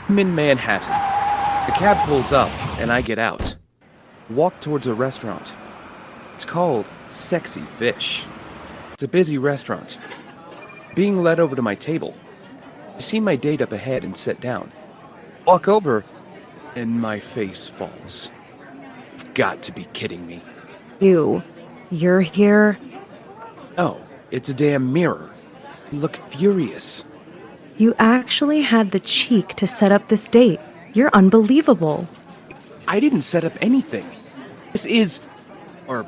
I'm in Manhattan. The cab pulls up, and I get out. Walk towards a restaurant. It's called Sexy Fish. It's a busy restaurant. Being led over to my table. I see my date up ahead and sit down. Walk over, and my face falls. You've got to be kidding me. You're here? Oh, it's a damn mirror. You look furious. You actually had the cheek to set up this date. You're unbelievable. I didn't set up anything. This is, or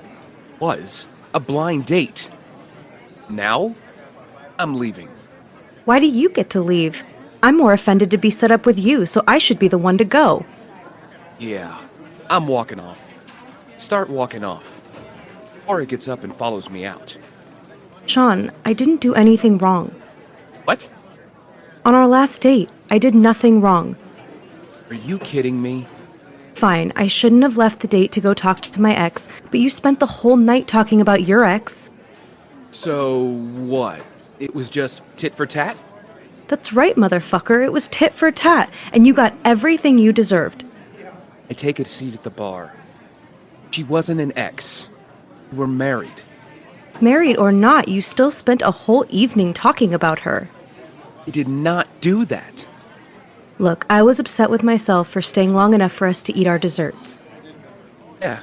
was, a blind date. Now, I'm leaving. Why do you get to leave? I'm more offended to be set up with you, so I should be the one to go. Yeah, I'm walking off. Start walking off. Aura gets up and follows me out. Sean, I didn't do anything wrong. What? On our last date, I did nothing wrong. Are you kidding me? Fine, I shouldn't have left the date to go talk to my ex, but you spent the whole night talking about your ex. So what? It was just tit for tat? That's right, motherfucker. It was tit for tat, and you got everything you deserved. I take a seat at the bar. She wasn't an ex. We were married. Married or not, you still spent a whole evening talking about her. I did not do that. Look, I was upset with myself for staying long enough for us to eat our desserts. Yeah,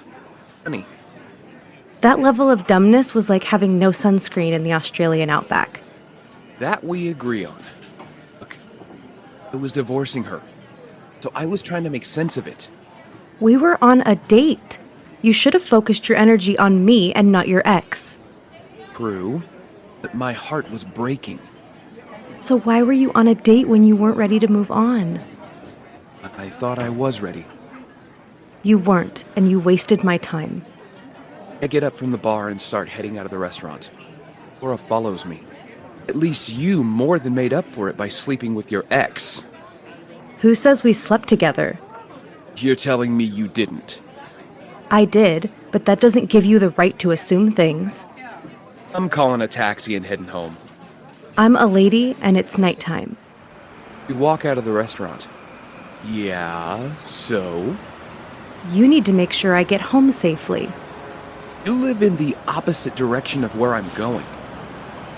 honey. That level of dumbness was like having no sunscreen in the Australian outback. That we agree on. Look, I was divorcing her, so I was trying to make sense of it. We were on a date. You should have focused your energy on me and not your ex. True, but my heart was breaking. So why were you on a date when you weren't ready to move on? I thought I was ready. You weren't, and you wasted my time. I get up from the bar and start heading out of the restaurant. Laura follows me. At least you more than made up for it by sleeping with your ex. Who says we slept together? You're telling me you didn't. I did, but that doesn't give you the right to assume things. I'm calling a taxi and heading home. I'm a lady, and it's nighttime. We walk out of the restaurant. Yeah, so? You need to make sure I get home safely. You live in the opposite direction of where I'm going.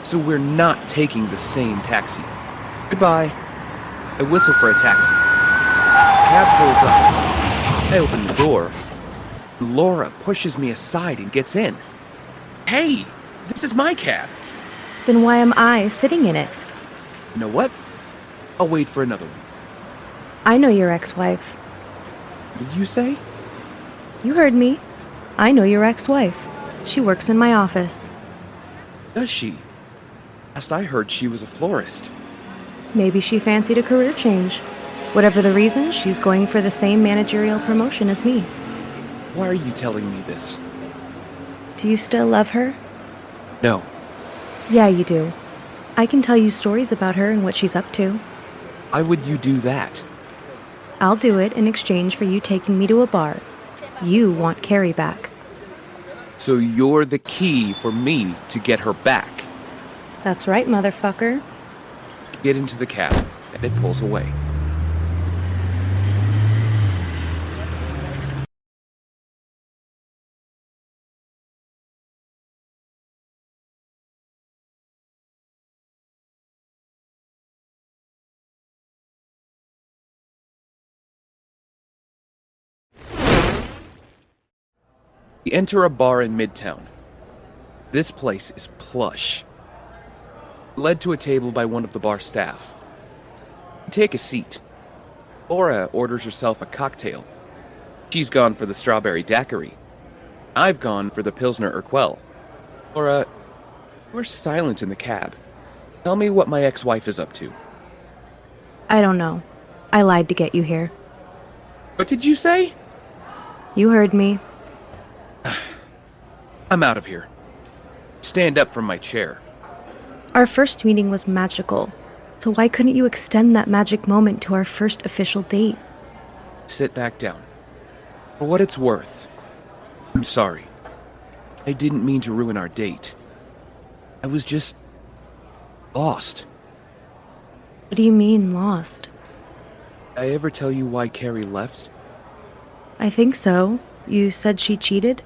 So we're not taking the same taxi. Goodbye. I whistle for a taxi. Cab pulls up. I open the door. Laura pushes me aside and gets in. Hey, this is my cab. Then why am I sitting in it? You know what? I'll wait for another one. I know your ex-wife. What did you say? You heard me. I know your ex-wife. She works in my office. Does she? Last I heard, she was a florist. Maybe she fancied a career change. Whatever the reason, she's going for the same managerial promotion as me. Why are you telling me this? Do you still love her? No. Yeah, you do. I can tell you stories about her and what she's up to. Why would you do that? I'll do it in exchange for you taking me to a bar. You want Carrie back. So you're the key for me to get her back. That's right, motherfucker. Get into the cab, and it pulls away. We enter a bar in Midtown. This place is plush. Led to a table by one of the bar staff. We take a seat. Laura orders herself a cocktail. She's gone for the strawberry daiquiri. I've gone for the Pilsner Urquell. Laura, we're silent in the cab. Tell me what my ex-wife is up to. I don't know. I lied to get you here. What did you say? You heard me. I'm out of here. Stand up from my chair. Our first meeting was magical. So why couldn't you extend that magic moment to our first official date? Sit back down. For what it's worth, I'm sorry. I didn't mean to ruin our date. I was just lost. What do you mean, lost? I ever tell you why Carrie left? I think so. You said she cheated?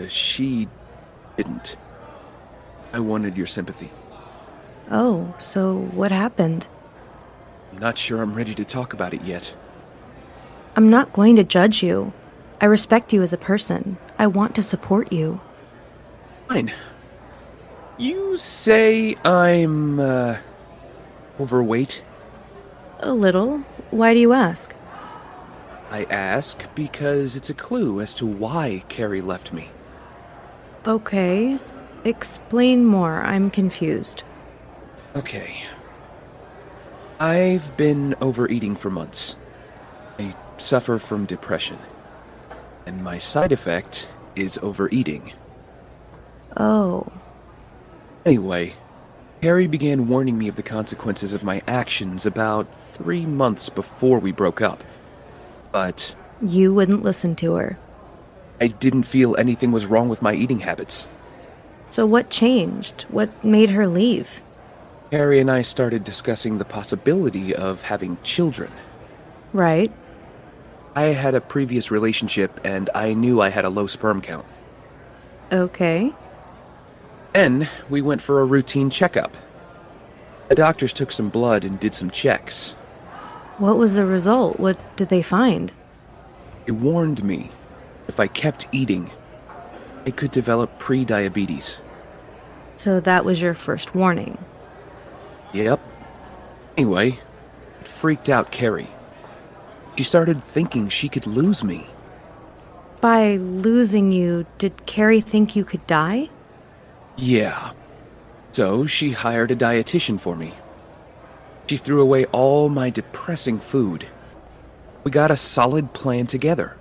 She didn't. I wanted your sympathy. Oh, so what happened? I'm not sure I'm ready to talk about it yet. I'm not going to judge you. I respect you as a person. I want to support you. Fine. You say I'm, overweight? A little. Why do you ask? I ask because it's a clue as to why Carrie left me. Okay. Explain more. I'm confused. Okay. I've been overeating for months. I suffer from depression. And my side effect is overeating. Oh. Anyway, Carrie began warning me of the consequences of my actions about 3 months before we broke up. But You wouldn't listen to her. I didn't feel anything was wrong with my eating habits. So what changed? What made her leave? Carrie and I started discussing the possibility of having children. Right. I had a previous relationship and I knew I had a low sperm count. Okay. Then we went for a routine checkup. The doctors took some blood and did some checks. What was the result? What did they find? It warned me if I kept eating, I could develop pre-diabetes. So that was your first warning. Yep. Anyway, it freaked out Carrie. She started thinking she could lose me. By losing you, did Carrie think you could die? Yeah. So she hired a dietitian for me. She threw away all my depressing food. We got a solid plan together.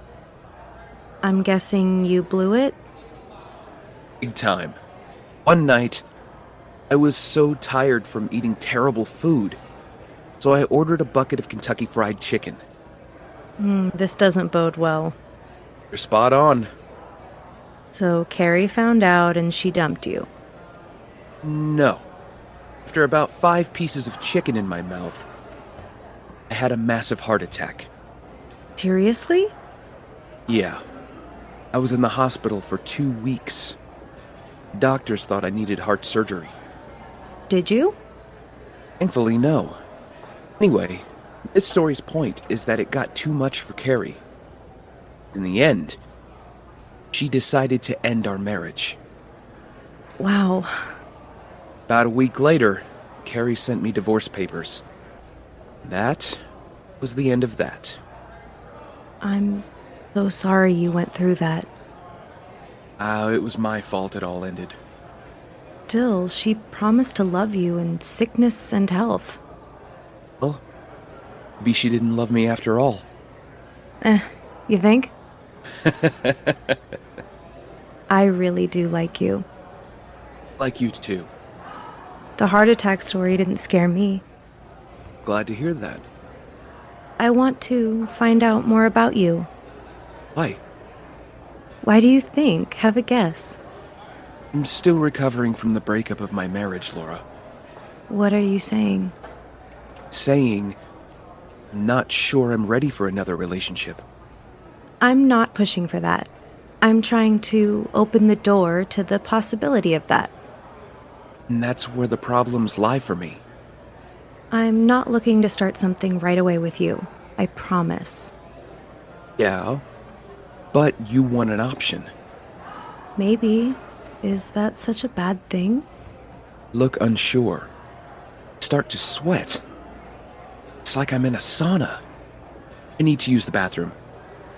I'm guessing you blew it? Big time. One night, I was so tired from eating terrible food, so I ordered a bucket of Kentucky Fried Chicken. This doesn't bode well. You're spot on. So Carrie found out and she dumped you. No. After about 5 pieces of chicken in my mouth, I had a massive heart attack. Seriously? Yeah. I was in the hospital for 2 weeks. Doctors thought I needed heart surgery. Did you? Thankfully, no. Anyway, this story's point is that it got too much for Carrie. In the end, she decided to end our marriage. Wow. About a week later, Carrie sent me divorce papers. That was the end of that. I'm so sorry you went through that. It was my fault it all ended. Still, she promised to love you in sickness and health. Well, maybe she didn't love me after all. You think? I really do like you. Like you too. The heart attack story didn't scare me. Glad to hear that. I want to find out more about you. Why? Why do you think? Have a guess. I'm still recovering from the breakup of my marriage, Laura. What are you saying? Saying, I'm not sure I'm ready for another relationship. I'm not pushing for that. I'm trying to open the door to the possibility of that. And that's where the problems lie for me. I'm not looking to start something right away with you. I promise. Yeah, but you want an option. Maybe. Is that such a bad thing? Look unsure. Start to sweat. It's like I'm in a sauna. I need to use the bathroom.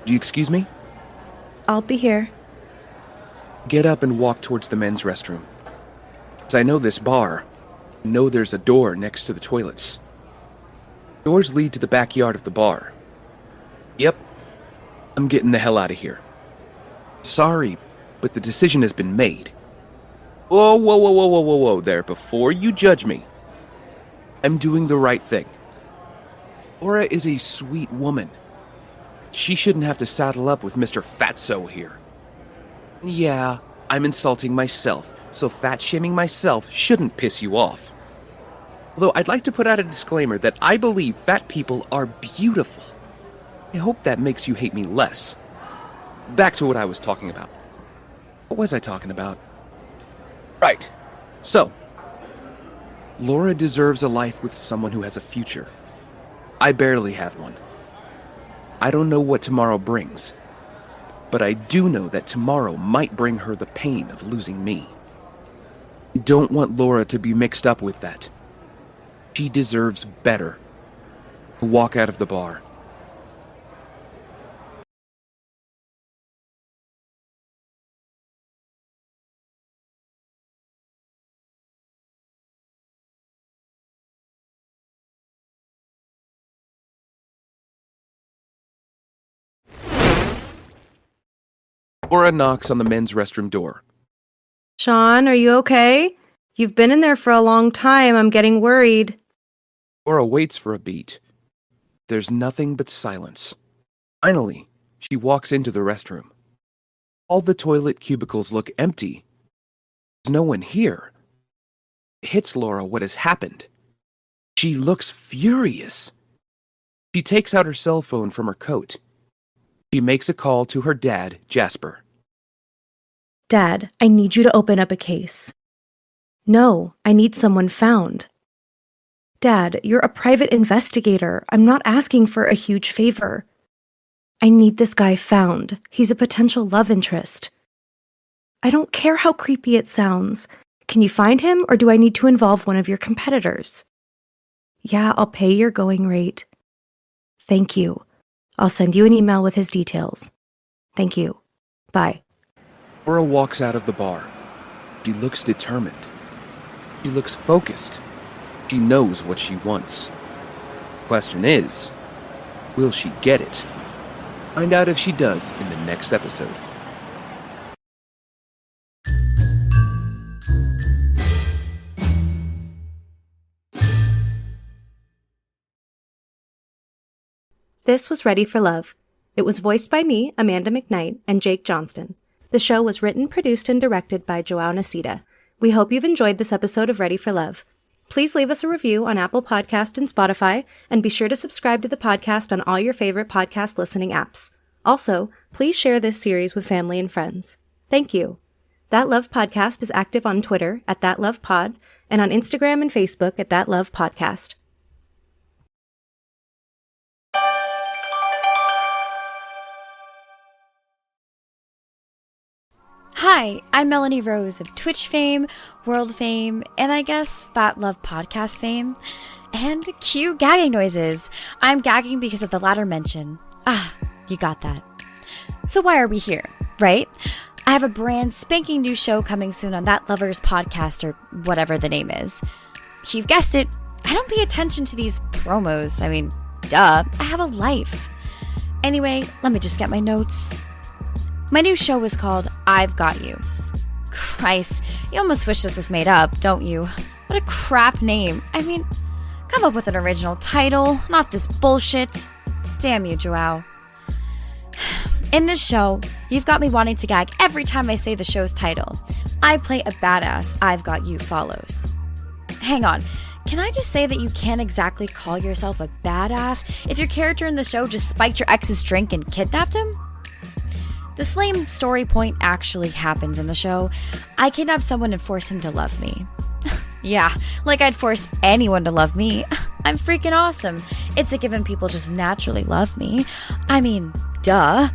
Do you excuse me? I'll be here. Get up and walk towards the men's restroom. As I know this bar, I know there's a door next to the toilets. Doors lead to the backyard of the bar. Yep, I'm getting the hell out of here. Sorry, but the decision has been made. Whoa, whoa, whoa, whoa, whoa, whoa, whoa there, before you judge me. I'm doing the right thing. Laura is a sweet woman. She shouldn't have to saddle up with Mr. Fatso here. Yeah, I'm insulting myself, so fat-shaming myself shouldn't piss you off. Although I'd like to put out a disclaimer that I believe fat people are beautiful. I hope that makes you hate me less. Back to what I was talking about. What was I talking about? Right. So, Laura deserves a life with someone who has a future. I barely have one. I don't know what tomorrow brings, but I do know that tomorrow might bring her the pain of losing me. I don't want Laura to be mixed up with that. She deserves better. Walk out of the bar. Laura knocks on the men's restroom door. Sean, are you okay? You've been in there for a long time. I'm getting worried. Laura waits for a beat. There's nothing but silence. Finally, she walks into the restroom. All the toilet cubicles look empty. There's no one here. It hits Laura what has happened. She looks furious. She takes out her cell phone from her coat. She makes a call to her dad, Jasper. Dad, I need you to open up a case. No, I need someone found. Dad, you're a private investigator. I'm not asking for a huge favor. I need this guy found. He's a potential love interest. I don't care how creepy it sounds. Can you find him, or do I need to involve one of your competitors? Yeah, I'll pay your going rate. Thank you. I'll send you an email with his details. Thank you. Bye. Laura walks out of the bar. She looks determined. She looks focused. She knows what she wants. Question is, will she get it? Find out if she does in the next episode. This was Ready for Love. It was voiced by me, Amanda McKnight, and Jake Johnston. The show was written, produced, and directed by Joao Nacida. We hope you've enjoyed this episode of Ready for Love. Please leave us a review on Apple Podcast and Spotify, and be sure to subscribe to the podcast on all your favorite podcast listening apps. Also, please share this series with family and friends. Thank you. That Love Podcast is active on Twitter at ThatLovePod and on Instagram and Facebook at That Love Podcast. Hi, I'm Melanie Rose of Twitch fame, World fame, and I guess That Love Podcast fame. And cue gagging noises. I'm gagging because of the latter mention. Ah, you got that. So why are we here, right? I have a brand spanking new show coming soon on That Lovers Podcast, or whatever the name is. You've guessed it, I don't pay attention to these promos. I mean, duh, I have a life. Anyway, let me just get my notes. My new show is called I've Got You. Christ, you almost wish this was made up, don't you? What a crap name. I mean, come up with an original title, not this bullshit. Damn you, Joao. In this show, you've got me wanting to gag every time I say the show's title. I play a badass I've Got You follows. Hang on, can I just say that you can't exactly call yourself a badass if your character in the show just spiked your ex's drink and kidnapped him? This lame story point actually happens in the show. I kidnap someone and force him to love me. Yeah, like I'd force anyone to love me. I'm freaking awesome. It's a given people just naturally love me. I mean, duh.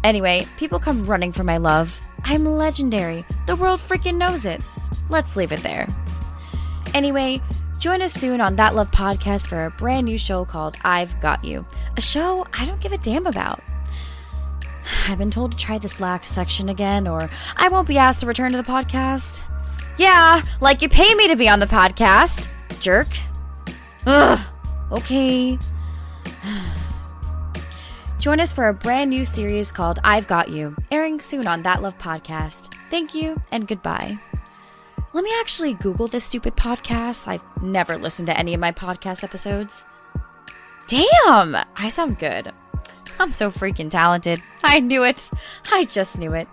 Anyway, people come running for my love. I'm legendary. The world freaking knows it. Let's leave it there. Anyway, join us soon on That Love Podcast for a brand new show called I've Got You. A show I don't give a damn about. I've been told to try this last section again, or I won't be asked to return to the podcast. Yeah, like you pay me to be on the podcast, jerk. Ugh, okay. Join us for a brand new series called I've Got You, airing soon on That Love Podcast. Thank you, and goodbye. Let me actually Google this stupid podcast. I've never listened to any of my podcast episodes. Damn, I sound good. I'm so freaking talented. I knew it. I just knew it.